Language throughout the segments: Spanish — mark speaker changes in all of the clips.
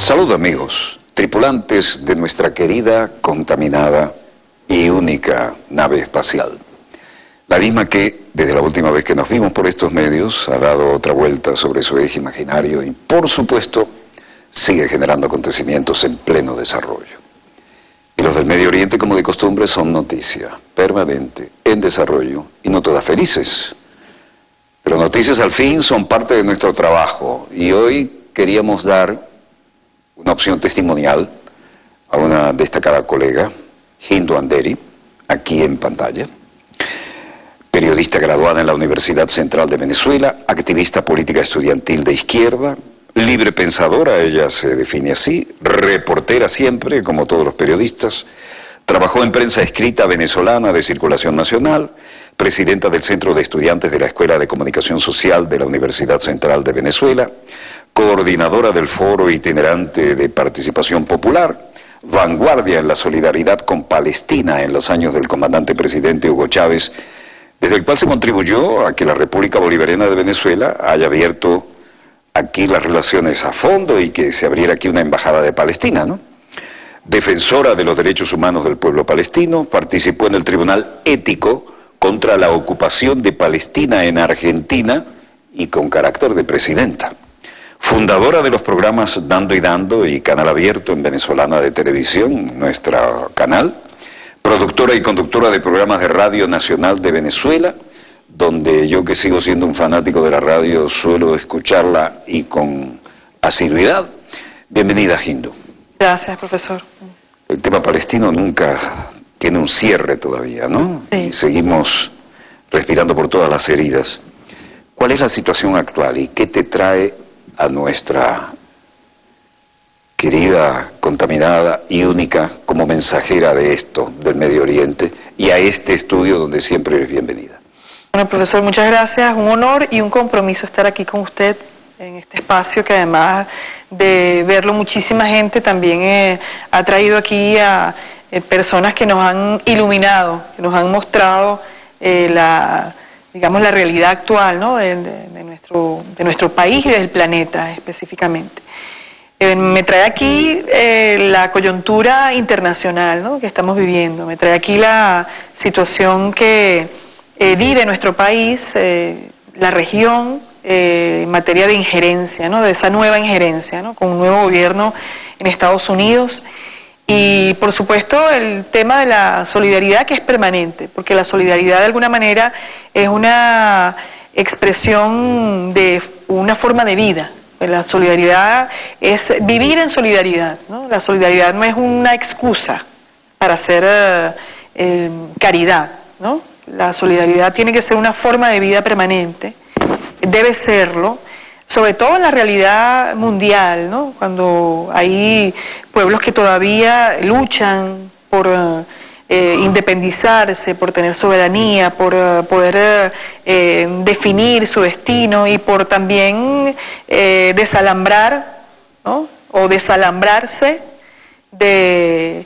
Speaker 1: Saludos amigos, tripulantes de nuestra querida, contaminada y única nave espacial. La misma que, desde la última vez que nos vimos por estos medios, ha dado otra vuelta sobre su eje imaginario y, por supuesto, sigue generando acontecimientos en pleno desarrollo. Y los del Medio Oriente, como de costumbre, son noticia permanente, en desarrollo, y no todas felices. Pero noticias al fin son parte de nuestro trabajo, y hoy queríamos dar una opción testimonial a una destacada colega, Hindu Anderi, aquí en pantalla, periodista graduada en la Universidad Central de Venezuela, activista política estudiantil de izquierda, libre pensadora, ella se define así, reportera siempre, como todos los periodistas, trabajó en prensa escrita venezolana de circulación nacional, presidenta del Centro de Estudiantes de la Escuela de Comunicación Social de la Universidad Central de Venezuela, coordinadora del Foro Itinerante de Participación Popular, vanguardia en la solidaridad con Palestina en los años del comandante presidente Hugo Chávez, desde el cual se contribuyó a que la República Bolivariana de Venezuela haya abierto aquí las relaciones a fondo y que se abriera aquí una embajada de Palestina, ¿no? Defensora de los derechos humanos del pueblo palestino, participó en el Tribunal Ético contra la ocupación de Palestina en Argentina y con carácter de presidenta. Fundadora de los programas Dando y Dando y Canal Abierto en Venezolana de Televisión, nuestro canal. Productora y conductora de programas de Radio Nacional de Venezuela, donde yo, que sigo siendo un fanático de la radio, suelo escucharla y con asiduidad. Bienvenida, Hindu.
Speaker 2: Gracias, profesor.
Speaker 1: El tema palestino nunca tiene un cierre todavía, ¿no?
Speaker 2: Sí.
Speaker 1: Y seguimos respirando por todas las heridas. ¿Cuál es la situación actual y qué te trae a nuestra querida, contaminada y única como mensajera de esto, del Medio Oriente, y a este estudio donde siempre eres bienvenida?
Speaker 2: Bueno, profesor, muchas gracias. Un honor y un compromiso estar aquí con usted en este espacio que, además de verlo muchísima gente, también ha traído aquí a personas que nos han iluminado, que nos han mostrado la realidad actual, ¿no? de nuestro país y del planeta específicamente. Me trae aquí la coyuntura internacional, ¿no? que estamos viviendo, me trae aquí la situación que vive nuestro país, la región, en materia de injerencia, ¿no? de esa nueva injerencia, ¿no? con un nuevo gobierno en Estados Unidos. Y por supuesto el tema de la solidaridad, que es permanente, porque la solidaridad de alguna manera es una expresión de una forma de vida. La solidaridad es vivir en solidaridad, ¿no? La solidaridad no es una excusa para hacer caridad, ¿no? La solidaridad tiene que ser una forma de vida permanente, debe serlo, sobre todo en la realidad mundial, ¿no? Cuando hay pueblos que todavía luchan por independizarse, por tener soberanía, por poder definir su destino y por también desalambrar, ¿no? o desalambrarse de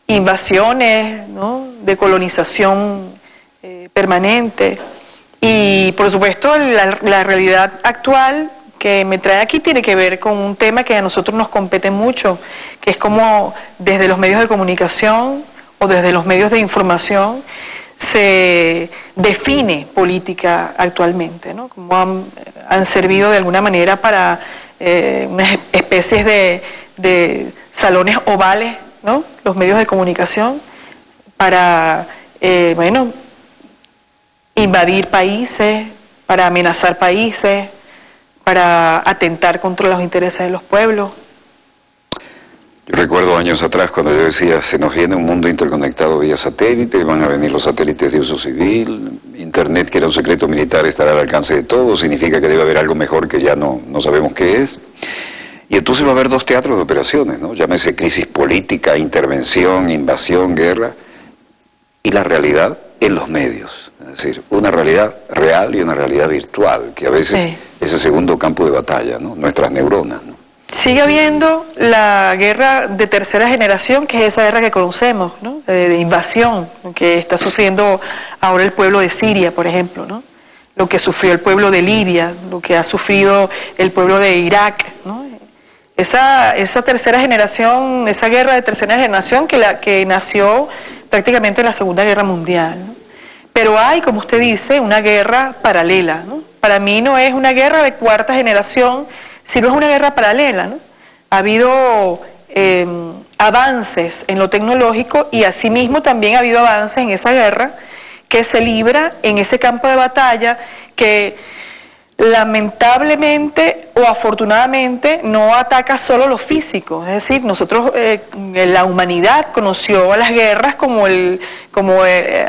Speaker 2: invasiones, ¿no? de colonización permanente. Y por supuesto la realidad actual que me trae aquí tiene que ver con un tema que a nosotros nos compete mucho, que es como desde los medios de comunicación o desde los medios de información se define política actualmente, ¿no? Como han servido de alguna manera para unas especies de salones ovales, ¿no? Los medios de comunicación para, invadir países, para amenazar países, para atentar contra los intereses de los pueblos.
Speaker 1: Yo recuerdo años atrás cuando yo decía, se nos viene un mundo interconectado vía satélite, van a venir los satélites de uso civil, Internet, que era un secreto militar, estará al alcance de todos, significa que debe haber algo mejor que ya no sabemos qué es. Y entonces va a haber dos teatros de operaciones, ¿no? Llámese crisis política, intervención, invasión, guerra, y la realidad en los medios. Es decir, una realidad real y una realidad virtual, que a veces
Speaker 2: Sí.
Speaker 1: es el segundo campo de batalla, ¿no? Nuestras neuronas, ¿no?
Speaker 2: Sigue habiendo la guerra de tercera generación, que es esa guerra que conocemos, ¿no? de invasión, que está sufriendo ahora el pueblo de Siria, por ejemplo, ¿no? Lo que sufrió el pueblo de Libia, lo que ha sufrido el pueblo de Irak, ¿no? esa tercera generación, esa guerra de tercera generación que nació prácticamente en la Segunda Guerra Mundial, ¿no? Pero hay, como usted dice, una guerra paralela, ¿no? Para mí no es una guerra de cuarta generación, sino es una guerra paralela, ¿no? Ha habido avances en lo tecnológico y asimismo también ha habido avances en esa guerra que se libra en ese campo de batalla que lamentablemente o afortunadamente no ataca solo lo físico. Es decir, nosotros, la humanidad conoció a las guerras como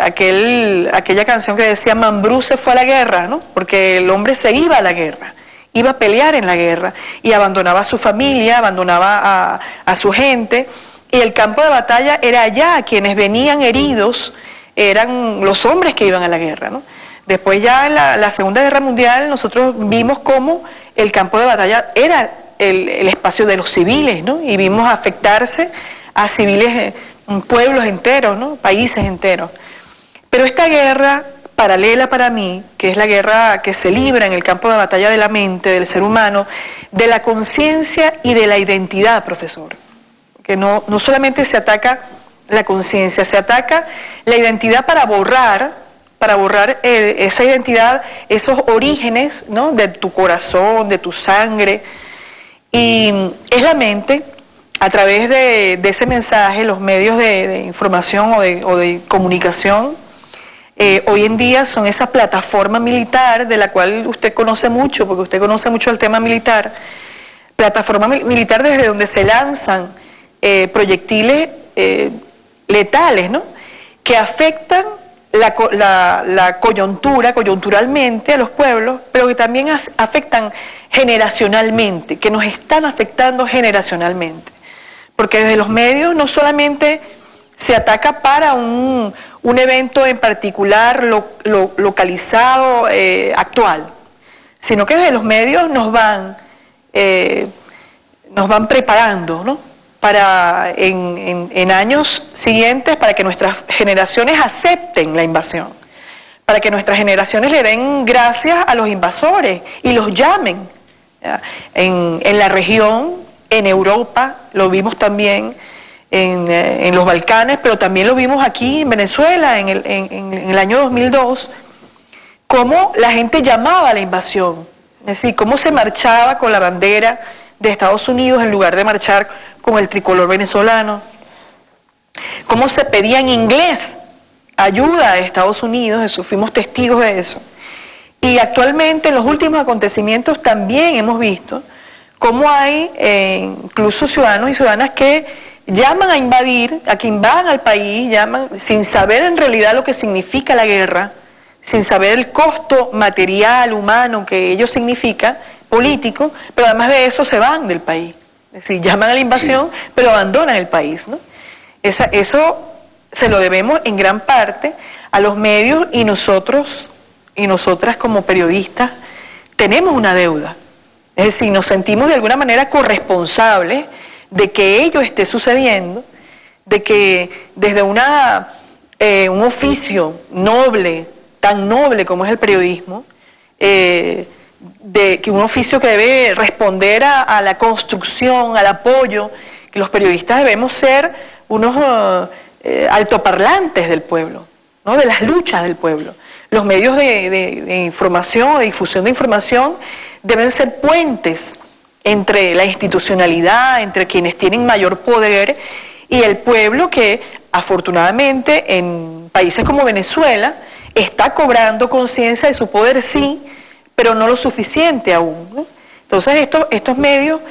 Speaker 2: aquella canción que decía Mambrú se fue a la guerra, ¿no? Porque el hombre se iba a la guerra, iba a pelear en la guerra y abandonaba a su familia, abandonaba a su gente, y el campo de batalla era allá. Quienes venían heridos eran los hombres que iban a la guerra, ¿no? Después ya en la Segunda Guerra Mundial nosotros vimos cómo el campo de batalla era el espacio de los civiles, ¿no? Y vimos afectarse a civiles, pueblos enteros, ¿no? Países enteros. Pero esta guerra paralela para mí, que es la guerra que se libra en el campo de batalla de la mente, del ser humano, de la conciencia y de la identidad, profesor. Que no solamente se ataca la conciencia, se ataca la identidad para borrar esa identidad, esos orígenes, ¿no? De tu corazón, de tu sangre. Y es la mente, a través de ese mensaje, los medios de información o de comunicación, hoy en día son esa plataforma militar de la cual usted conoce mucho, porque usted conoce mucho el tema militar, plataforma militar desde donde se lanzan proyectiles letales, ¿no? Que afectan la coyunturalmente a los pueblos, pero que también afectan generacionalmente, que nos están afectando generacionalmente. Porque desde los medios no solamente se ataca para un evento en particular localizado, actual, sino que desde los medios nos van preparando, ¿no? Para en años siguientes, para que nuestras generaciones acepten la invasión, para que nuestras generaciones le den gracias a los invasores y los llamen. En la región, en Europa, lo vimos también en los Balcanes, pero también lo vimos aquí en Venezuela en el año 2002, cómo la gente llamaba a la invasión, es decir, cómo se marchaba con la bandera de Estados Unidos en lugar de marchar con el tricolor venezolano, cómo se pedía en inglés ayuda a Estados Unidos, eso, fuimos testigos de eso. Y actualmente en los últimos acontecimientos también hemos visto cómo hay incluso ciudadanos y ciudadanas que llaman a invadir, a que invadan al país, llaman sin saber en realidad lo que significa la guerra, sin saber el costo material, humano que ello significa, político, pero además de eso se van del país. Es decir, llaman a la invasión, sí, pero abandonan el país, ¿no? Eso se lo debemos en gran parte a los medios, y nosotros y nosotras como periodistas tenemos una deuda. Es decir, nos sentimos de alguna manera corresponsables de que ello esté sucediendo, de que desde un oficio noble, tan noble como es el periodismo, de que un oficio que debe responder a la construcción, al apoyo, que los periodistas debemos ser unos altoparlantes del pueblo, ¿no? De las luchas del pueblo. Los medios de información, de difusión de información, deben ser puentes entre la institucionalidad, entre quienes tienen mayor poder y el pueblo que afortunadamente en países como Venezuela está cobrando conciencia de su poder, sí, pero no lo suficiente aún, ¿no? Entonces estos medios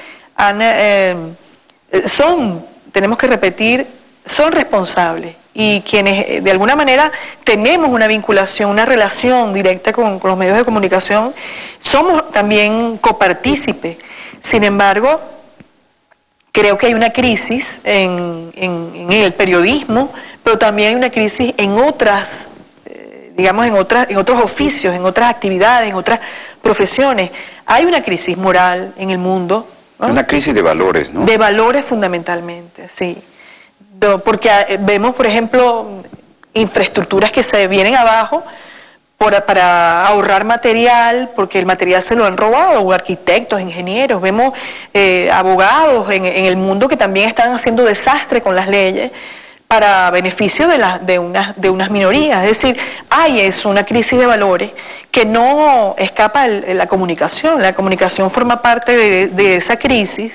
Speaker 2: tenemos que repetir, son responsables, y quienes de alguna manera tenemos una vinculación, una relación directa con los medios de comunicación, somos también copartícipes. Sin embargo, creo que hay una crisis en el periodismo, pero también hay una crisis en otras, digamos, en otros oficios, en otras actividades, en otras profesiones. Hay una crisis moral en el mundo, ¿no?
Speaker 1: Una crisis de valores, ¿no?
Speaker 2: De valores fundamentalmente, sí. Porque vemos, por ejemplo, infraestructuras que se vienen abajo por para ahorrar material, porque el material se lo han robado, o arquitectos, ingenieros, vemos abogados en el mundo que también están haciendo desastre con las leyes para beneficio de unas minorías. Es decir, es una crisis de valores que no escapa la comunicación forma parte de esa crisis,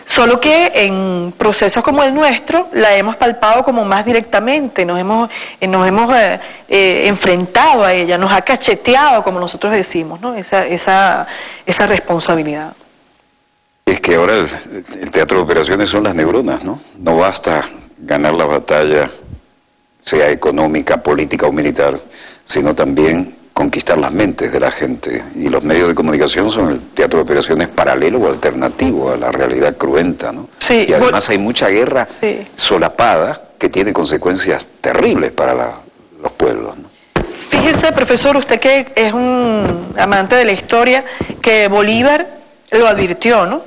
Speaker 2: solo que en procesos como el nuestro la hemos palpado como más directamente, nos hemos enfrentado a ella, nos ha cacheteado, como nosotros decimos, ¿no? esa responsabilidad.
Speaker 1: Es que ahora el teatro de operaciones son las neuronas, ¿no? No basta ganar la batalla, sea económica, política o militar, sino también conquistar las mentes de la gente. Y los medios de comunicación son el teatro de operaciones paralelo o alternativo a la realidad cruenta, ¿no?
Speaker 2: Sí,
Speaker 1: y además hay mucha guerra solapada que tiene consecuencias terribles para los pueblos, ¿no?
Speaker 2: Fíjese, profesor, usted que es un amante de la historia, que Bolívar lo advirtió, ¿no?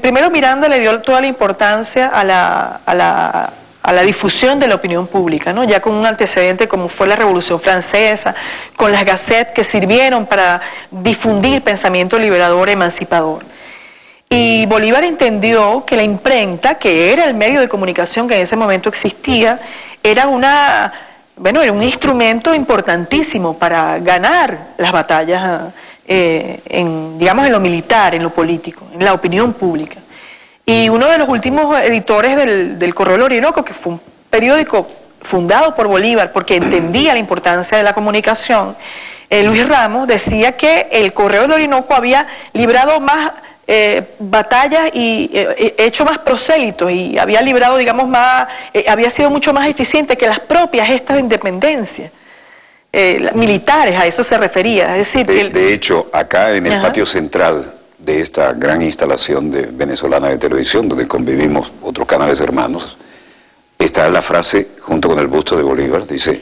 Speaker 2: Primero Miranda le dio toda la importancia a la difusión de la opinión pública, ¿no? Ya con un antecedente como fue la Revolución Francesa, con las gacettes que sirvieron para difundir pensamiento liberador, emancipador. Y Bolívar entendió que la imprenta, que era el medio de comunicación que en ese momento existía, era era un instrumento importantísimo para ganar las batallas digamos, en lo militar, en lo político, en la opinión pública. Y uno de los últimos editores del Correo del Orinoco, que fue un periódico fundado por Bolívar porque entendía la importancia de la comunicación, Luis Ramos, decía que el Correo del Orinoco había librado más batallas y hecho más prosélitos, y había librado, digamos, había sido mucho más eficiente que las propias gestas de independencia. Militares, a eso se refería. Es decir,
Speaker 1: de hecho, acá en el patio central de esta gran instalación venezolana de televisión, donde convivimos otros canales hermanos, está la frase, junto con el busto de Bolívar, dice: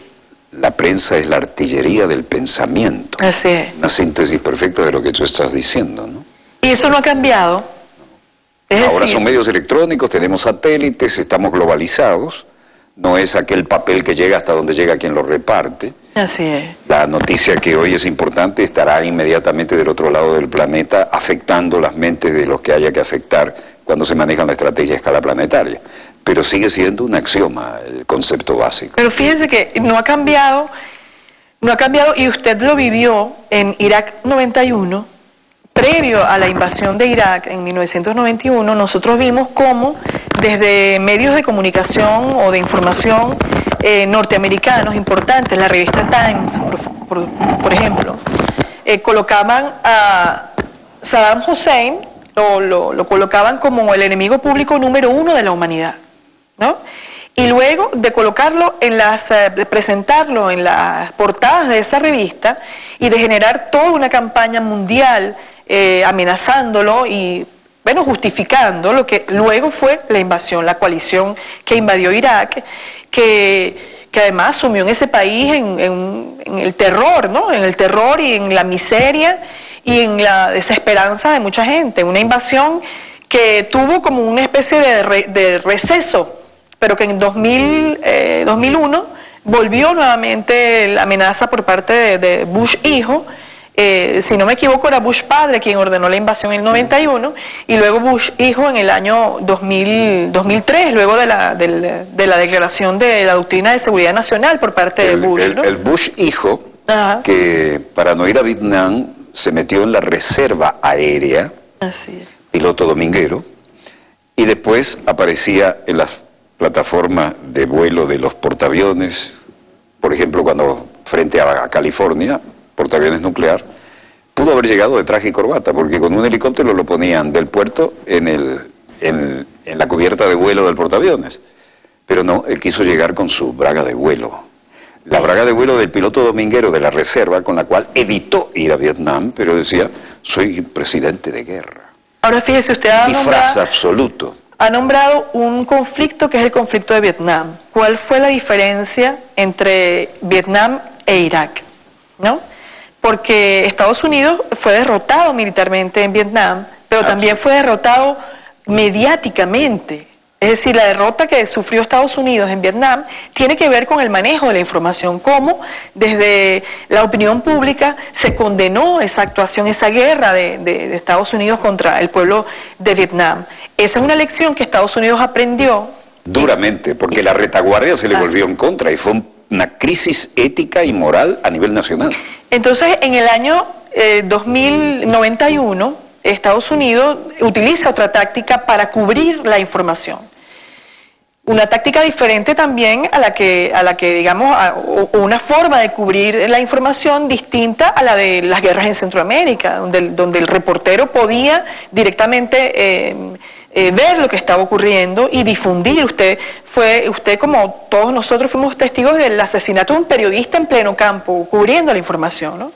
Speaker 1: la prensa es la artillería del pensamiento.
Speaker 2: Así es.
Speaker 1: Una síntesis perfecta de lo que tú estás diciendo, ¿no?
Speaker 2: Y eso no ha cambiado.
Speaker 1: Ahora son medios electrónicos, tenemos satélites, estamos globalizados. No es aquel papel que llega hasta donde llega quien lo reparte.
Speaker 2: Así es.
Speaker 1: La noticia que hoy es importante estará inmediatamente del otro lado del planeta, afectando las mentes de los que haya que afectar cuando se maneja la estrategia a escala planetaria. Pero sigue siendo un axioma el concepto básico.
Speaker 2: Pero fíjense que no ha cambiado, y usted lo vivió en Irak 91. Previo a la invasión de Irak en 1991, nosotros vimos cómo desde medios de comunicación o de información norteamericanos importantes, la revista Times, por ejemplo, colocaban a Saddam Hussein, lo colocaban como el enemigo público número 1 de la humanidad, ¿no? Y luego de colocarlo de presentarlo en las portadas de esa revista y de generar toda una campaña mundial amenazándolo y, bueno, justificando lo que luego fue la invasión, la coalición que invadió Irak, que además sumió en ese país en el terror, ¿no? En el terror y en la miseria y en la desesperanza de mucha gente. Una invasión que tuvo como una especie de receso, pero que en 2001 volvió nuevamente la amenaza por parte de Bush hijo. Si no me equivoco, era Bush padre quien ordenó la invasión en el 91, y luego Bush hijo en el año 2003, luego de la declaración de la doctrina de seguridad nacional por parte de Bush, ¿no?
Speaker 1: El Bush hijo, que para no ir a Vietnam se metió en la reserva aérea, piloto dominguero, y después aparecía en las plataformas de vuelo de los portaaviones, por ejemplo, cuando frente a California, portaaviones nuclear, pudo haber llegado de traje y corbata, porque con un helicóptero lo ponían del puerto en la cubierta de vuelo del portaaviones. Pero no, él quiso llegar con su braga de vuelo. La braga de vuelo del piloto dominguero de la reserva, con la cual evitó ir a Vietnam, pero decía: soy presidente de guerra.
Speaker 2: Ahora fíjese, usted
Speaker 1: disfraz absoluto.
Speaker 2: Ha nombrado un conflicto que es el conflicto de Vietnam. ¿Cuál fue la diferencia entre Vietnam e Irak? ¿No? Porque Estados Unidos fue derrotado militarmente en Vietnam, pero también fue derrotado mediáticamente Es decir, la derrota que sufrió Estados Unidos en Vietnam tiene que ver con el manejo de la información, cómo desde la opinión pública se condenó esa actuación, esa guerra de Estados Unidos contra el pueblo de Vietnam. Esa es una lección que Estados Unidos aprendió.
Speaker 1: Duramente, porque la retaguardia se le volvió en contra y fue una crisis ética y moral a nivel nacional. Entonces,
Speaker 2: en el año 2091, Estados Unidos utiliza otra táctica para cubrir la información. Una táctica diferente también a la que digamos, o una forma de cubrir la información distinta a la de las guerras en Centroamérica, donde el reportero podía directamente ver lo que estaba ocurriendo y difundir. Usted como todos nosotros fuimos testigos del asesinato de un periodista en pleno campo, cubriendo la información, ¿no?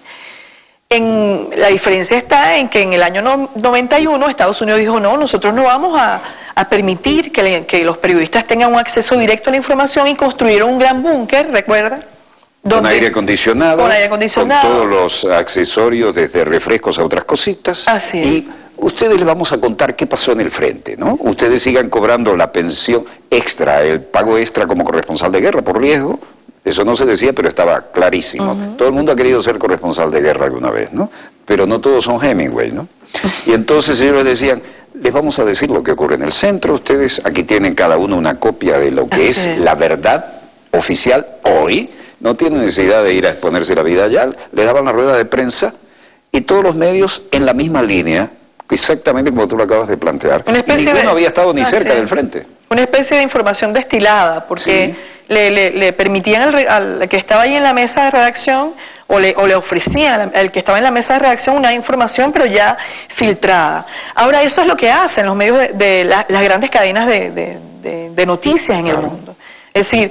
Speaker 2: La diferencia está en que en el año 91 Estados Unidos dijo: no, nosotros no vamos a permitir que los periodistas tengan un acceso directo a la información, y construyeron un gran búnker, ¿recuerda?
Speaker 1: Con aire acondicionado, con todos los accesorios, desde refrescos a otras cositas.
Speaker 2: Así es.
Speaker 1: Y ustedes les vamos a contar qué pasó en el frente, ¿no? Ustedes sigan cobrando la pensión extra, el pago extra como corresponsal de guerra por riesgo. Eso no se decía, pero estaba clarísimo. Todo el mundo ha querido ser corresponsal de guerra alguna vez, ¿no? Pero no todos son Hemingway, ¿no? Y entonces ellos les decían: les vamos a decir lo que ocurre en el centro, ustedes aquí tienen cada uno una copia de lo que es la verdad oficial hoy, no tienen necesidad de ir a exponerse la vida allá, le daban la rueda de prensa y todos los medios en la misma línea, exactamente como tú lo acabas de plantear. Y ninguno había estado ni cerca del frente.
Speaker 2: Una especie de información destilada, porque sí, le permitían al que estaba ahí en la mesa de redacción, o le ofrecían al que estaba en la mesa de redacción una información, pero ya filtrada. Ahora, eso es lo que hacen los medios de las grandes cadenas de noticias en el mundo. Es decir,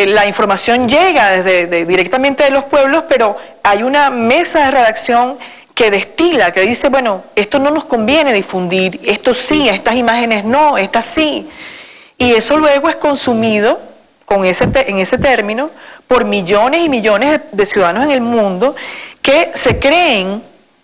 Speaker 2: la información llega directamente de los pueblos, pero hay una mesa de redacción que destila, que dice: bueno, esto no nos conviene difundir, esto sí, estas imágenes no, estas sí. Y eso luego es consumido en ese término por millones y millones de ciudadanos en el mundo, que se creen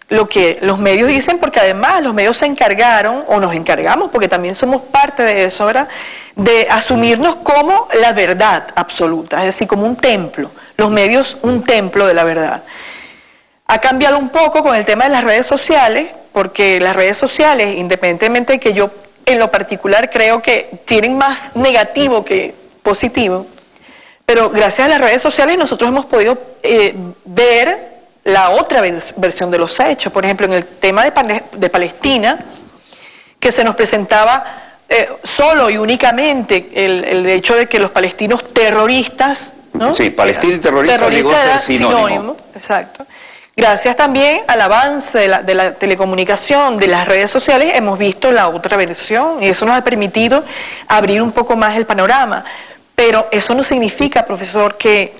Speaker 2: lo que los medios dicen, porque además los medios se encargaron, o nos encargamos, porque también somos parte de eso, ¿verdad?, de asumirnos como la verdad absoluta, es decir, como un templo, los medios un templo de la verdad. Ha cambiado un poco con el tema de las redes sociales, porque las redes sociales, independientemente de que yo en lo particular creo que tienen más negativo que positivo, pero gracias a las redes sociales nosotros hemos podido ver la otra versión de los hechos. Por ejemplo, en el tema de Palestina, que se nos presentaba solo y únicamente el hecho de que los palestinos terroristas, ¿no? Sí,
Speaker 1: Palestina y terrorista llegó a ser sinónimo.
Speaker 2: Exacto. Gracias también al avance de la telecomunicación, de las redes sociales, hemos visto la otra versión, y eso nos ha permitido abrir un poco más el panorama. Pero eso no significa, profesor, que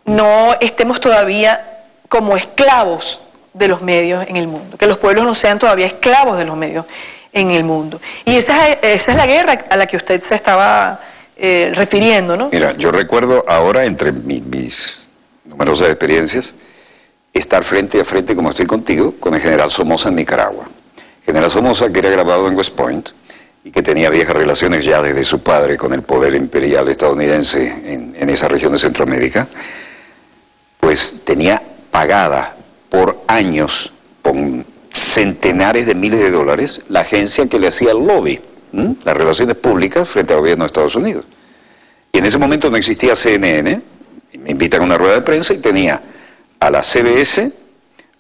Speaker 2: no estemos todavía como esclavos de los medios en el mundo, que los pueblos no sean todavía esclavos de los medios en el mundo. Y esa es la guerra a la que usted se estaba refiriendo, ¿no?
Speaker 1: Mira, yo recuerdo ahora, entre mis numerosas experiencias, estar frente a frente, como estoy contigo, con el general Somoza en Nicaragua. General Somoza, que era graduado en West Point y que tenía viejas relaciones ya desde su padre con el poder imperial estadounidense en esa región de Centroamérica, pues tenía pagada por años, con centenares de miles de dólares, la agencia que le hacía el lobby, las relaciones públicas frente al gobierno de Estados Unidos. Y en ese momento no existía CNN, y me invitan a una rueda de prensa y tenía a la CBS,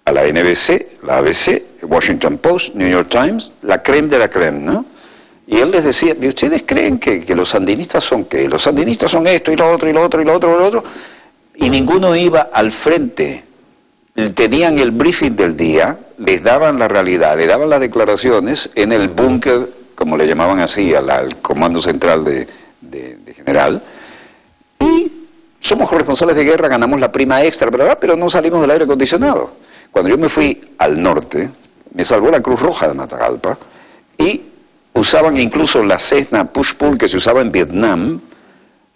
Speaker 1: a la NBC, la ABC, Washington Post, New York Times, la creme de la creme, ¿no? Y él les decía: ¿y ustedes creen que los sandinistas son qué? Los sandinistas son esto y lo otro y lo otro y lo otro y lo otro. Y ninguno iba al frente. Tenían el briefing del día, les daban la realidad, les daban las declaraciones en el búnker, como le llamaban así al comando central de general, y somos responsables de guerra, ganamos la prima extra, ¿verdad?, pero no salimos del aire acondicionado. Cuando yo me fui al norte, me salvó la Cruz Roja de Matagalpa, y usaban incluso la Cessna Push-Pull que se usaba en Vietnam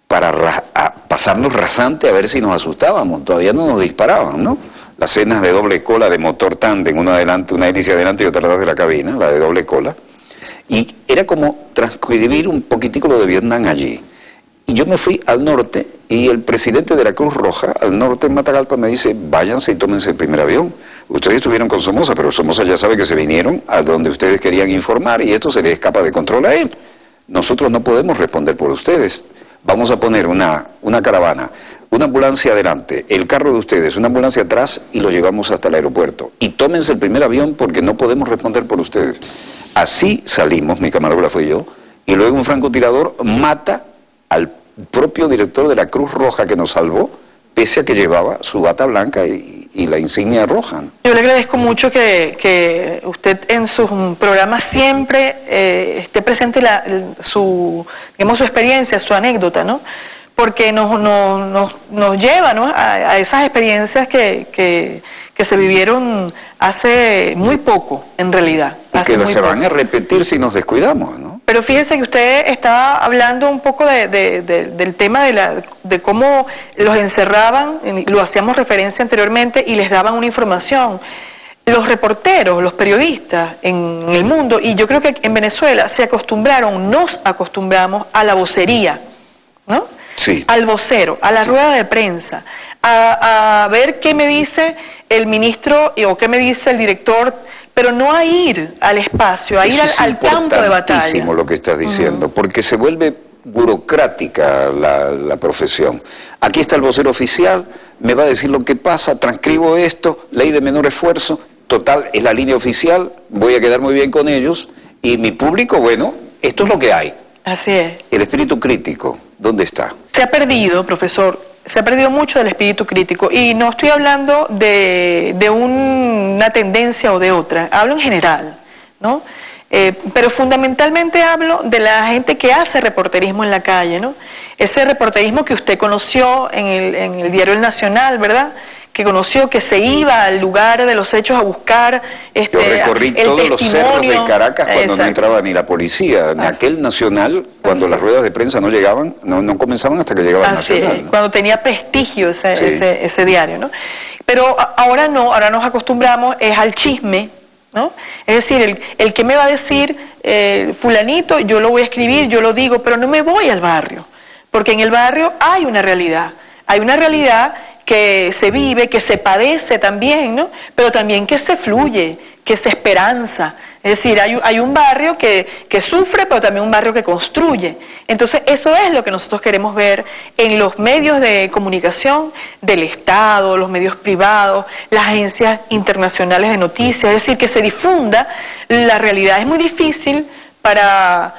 Speaker 1: para pasarnos rasante a ver si nos asustábamos. Todavía no nos disparaban, ¿no? Las Cessnas de doble cola de motor tándem, una hélice adelante y otra atrás de la cabina, la de doble cola. Y era como transcribir un poquitico lo de Vietnam allí. Y yo me fui al norte y el presidente de la Cruz Roja, al norte en Matagalpa, me dice, váyanse y tómense el primer avión. Ustedes estuvieron con Somoza, pero Somoza ya sabe que se vinieron a donde ustedes querían informar y esto se les escapa de control a él. Nosotros no podemos responder por ustedes. Vamos a poner una caravana, una ambulancia adelante, el carro de ustedes, una ambulancia atrás y lo llevamos hasta el aeropuerto. Y tómense el primer avión porque no podemos responder por ustedes. Así salimos, mi camarógrafo y yo, y luego un francotirador mata al propio director de la Cruz Roja que nos salvó, pese a que llevaba su bata blanca y la insignia roja.
Speaker 2: Yo le agradezco mucho que usted en sus programas siempre esté presente su experiencia, su anécdota, ¿no? Porque nos lleva, ¿no?, a esas experiencias que se vivieron hace muy poco, en realidad.
Speaker 1: Y que se van a repetir si nos descuidamos, ¿no?
Speaker 2: Pero fíjese que usted estaba hablando un poco del tema de cómo los encerraban, lo hacíamos referencia anteriormente, y les daban una información. Los reporteros, los periodistas en el mundo, y yo creo que en Venezuela nos acostumbramos a la vocería, ¿no?
Speaker 1: Sí.
Speaker 2: Al vocero, a la rueda de prensa, a ver qué me dice el ministro o qué me dice el director, pero no a ir al espacio, a ir al campo de batalla. Es importantísimo
Speaker 1: lo que estás diciendo, porque se vuelve burocrática la profesión. Aquí está el vocero oficial, me va a decir lo que pasa, transcribo esto, ley de menor esfuerzo, total, es la línea oficial, voy a quedar muy bien con ellos, y mi público, bueno, esto es lo que hay.
Speaker 2: Así es.
Speaker 1: El espíritu crítico, ¿dónde está?
Speaker 2: Se ha perdido, profesor, se ha perdido mucho del espíritu crítico, y no estoy hablando de una tendencia o de otra, hablo en general, ¿no? Pero fundamentalmente hablo de la gente que hace reporterismo en la calle, ¿no? Ese reporterismo que usted conoció en el diario El Nacional, ¿verdad?, que conoció, que se iba al lugar de los hechos a buscar
Speaker 1: Yo recorrí todos los cerros de Caracas cuando no entraba ni la policía. En aquel Nacional, cuando las ruedas de prensa no llegaban, no comenzaban hasta que llegaba el Nacional, ¿no?
Speaker 2: Cuando tenía prestigio ese diario, ¿no? Pero ahora no, ahora nos acostumbramos al chisme, ¿no? Es decir, el que me va a decir fulanito, yo lo voy a escribir, yo lo digo, pero no me voy al barrio, porque en el barrio hay una realidad que se vive, que se padece también, ¿no? Pero también que se fluye, que se esperanza. Es decir, hay un barrio que sufre, pero también un barrio que construye. Entonces, eso es lo que nosotros queremos ver en los medios de comunicación del Estado, los medios privados, las agencias internacionales de noticias, es decir, que se difunda la realidad. Es muy difícil para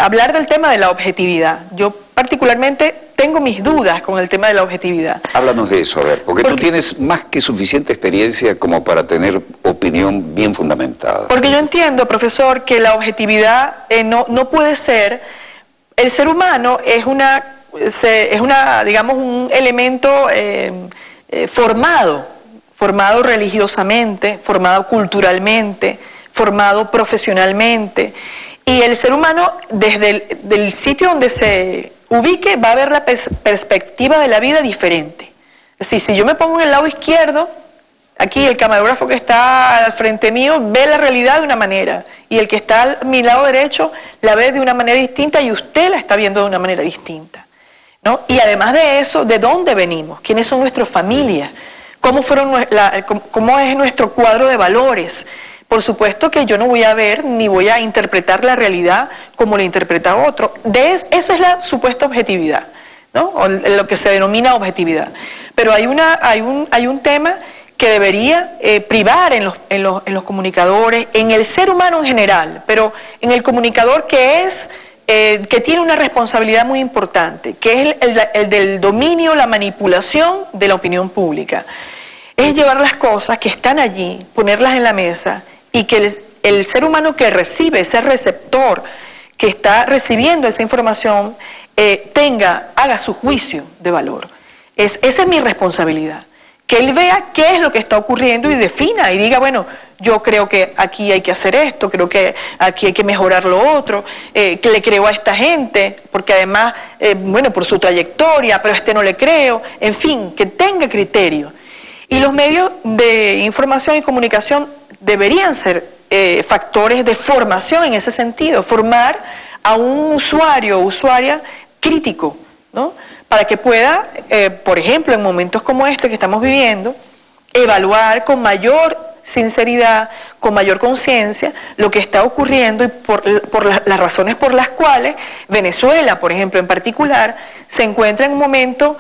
Speaker 2: hablar del tema de la objetividad. Yo particularmente tengo mis dudas con el tema de la objetividad.
Speaker 1: Háblanos de eso, a ver, porque tú tienes más que suficiente experiencia como para tener opinión bien fundamentada.
Speaker 2: Porque yo entiendo, profesor, que la objetividad no puede ser. El ser humano es digamos, un elemento formado religiosamente, formado culturalmente, formado profesionalmente. Y el ser humano, desde el sitio donde se ubique, va a ver la perspectiva de la vida diferente. Es decir, si yo me pongo en el lado izquierdo, aquí el camarógrafo que está al frente mío ve la realidad de una manera, y el que está a mi lado derecho la ve de una manera distinta, y usted la está viendo de una manera distinta, ¿no? Y además de eso, ¿de dónde venimos? ¿Quiénes son nuestras familias? ¿Cómo es nuestro cuadro de valores? Por supuesto que yo no voy a ver ni voy a interpretar la realidad como la interpreta otro. Esa es la supuesta objetividad, ¿no? O lo que se denomina objetividad. Pero hay un tema que debería privar en los comunicadores, en el ser humano en general, pero en el comunicador que tiene una responsabilidad muy importante, que es el del dominio, la manipulación de la opinión pública. Es llevar las cosas que están allí, ponerlas en la mesa, y que el ser humano que recibe, ese receptor que está recibiendo esa información, haga su juicio de valor. Esa es mi responsabilidad. Que él vea qué es lo que está ocurriendo y defina y diga, bueno, yo creo que aquí hay que hacer esto, creo que aquí hay que mejorar lo otro, que le creo a esta gente, porque además, bueno, por su trayectoria, pero a este no le creo, en fin, que tenga criterio. Y los medios de información y comunicación deberían ser factores de formación en ese sentido, formar a un usuario o usuaria crítico, ¿no? Para que pueda, por ejemplo, en momentos como este que estamos viviendo, evaluar con mayor sinceridad, con mayor conciencia, lo que está ocurriendo y por las razones por las cuales Venezuela, por ejemplo, en particular, se encuentra en un momento